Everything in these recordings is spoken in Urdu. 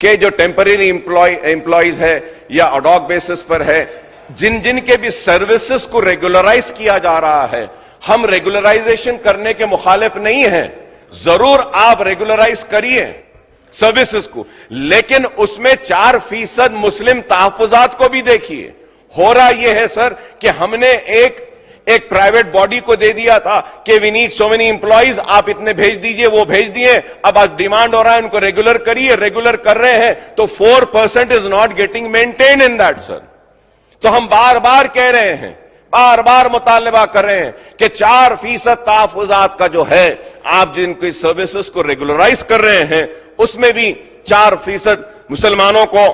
کہ جو ٹیمپرری امپلائیز ہے یا اڈاک بیسس پر ہے، جن جن کے بھی سروسز کو ریگولرائز کیا جا رہا ہے، ہم ریگولرائزیشن کرنے کے مخالف نہیں ہیں، ضرور آپ ریگولرائز کریے سروسز کو، لیکن اس میں 4% مسلم تحفظات کو بھی دیکھیے۔ ہو رہا یہ ہے سر کہ ہم نے ایک پرائیویٹ باڈی کو دے دیا تھا کہ we need so many employees, آپ اتنے بھیج دیجئے، وہ بھیج دیے، اب آپ ڈیمانڈ ہو رہا ہے ان کو ریگولر کریے، ریگولر کر رہے ہیں تو 4% is not getting maintained in that sir۔ تو ہم بار بار کہہ رہے ہیں، بار بار مطالبہ کر رہے ہیں کہ 4% تحفظات کا جو ہے، آپ جن کی سروسز کو ریگولرائز کر رہے ہیں اس میں بھی 4% مسلمانوں کو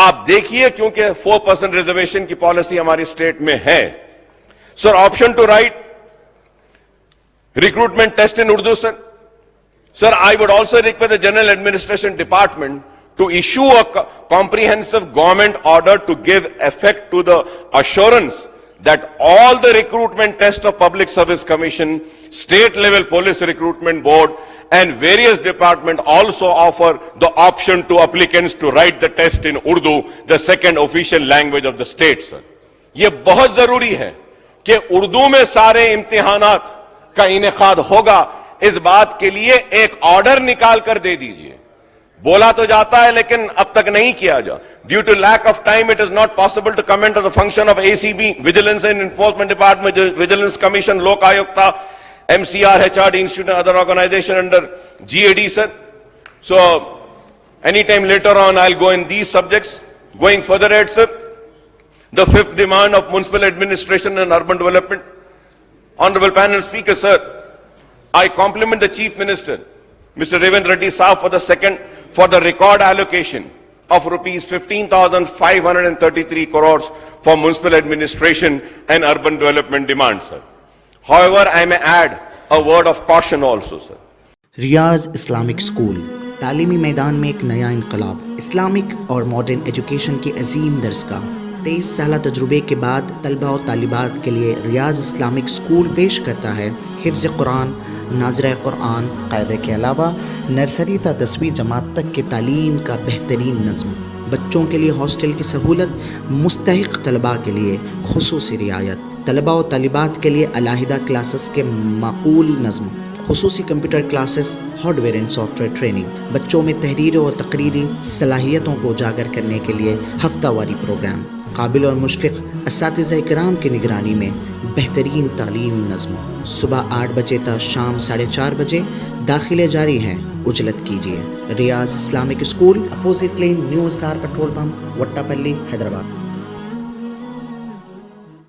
آپ دیکھیے، کیونکہ 4% ریزرویشن کی پالیسی ہماری اسٹیٹ میں ہے۔ Sir, option to write recruitment test in Urdu, sir. Sir, I would also request the General Administration Department to issue a comprehensive government order to give effect to the assurance that all the recruitment tests of Public Service Commission, state level police recruitment board and various departments also offer the option to applicants to write the test in Urdu, the second official language of the state, sir. یہ بہت ضروری ہے کہ اردو میں سارے امتحانات کا انعقاد ہوگا، اس بات کے لیے ایک آرڈر نکال کر دے دیجئے۔ بولا تو جاتا ہے لیکن اب تک نہیں کیا جا۔ Due to lack of time, it is not possible to comment on the function of ACB, Vigilance and Enforcement Department, Vigilance Commission, Lok Ayukta, MCR, HRD Institute and other organization under GAD, sir. So, anytime later on, I'll go in these subjects. Going further ahead, sir. The fifth demand of Municipal Administration and Urban Development. Honorable panel speaker, sir, I compliment the Chief Minister, Mr. Revant Reddy Saab, for the record allocation of rupees 15,533 crores for municipal administration and urban development demands, sir. However, I may add a word of caution also, sir. Riyaz Islamic school تعلیمی میدان میں ایک نیا انقلاب، اسلامک اور ماڈرن ایجوکیشن کی عظیم درسگاہ۔ 23 سالہ تجربے کے بعد طلبہ و طالبات کے لیے ریاض اسلامک اسکول پیش کرتا ہے حفظ قرآن، ناظرہ قرآن، قاعدے کے علاوہ نرسری تا 10ویں جماعت تک کی تعلیم کا بہترین نظم، بچوں کے لیے ہاسٹل کی سہولت، مستحق طلباء کے لیے خصوصی رعایت، طلباء و طالبات کے لیے علیحدہ کلاسز کے معقول نظم، خصوصی computer classes, hard where and soft where training, بچوں میں تحریری اور تقریری صلاحیتوں کو اجاگر کرنے کے لیے ہفتہ واری پروگرام، قابل اور مشفق اساتذہ کرام کی نگرانی میں بہترین تعلیم نظم، صبح 8 بجے تا شام 4:30 بجے، داخلے جاری ہیں، اجلت کیجیے۔ Riyaz Islamic school, opposite lane, new SR petrol pump, Vatepally, Hyderabad.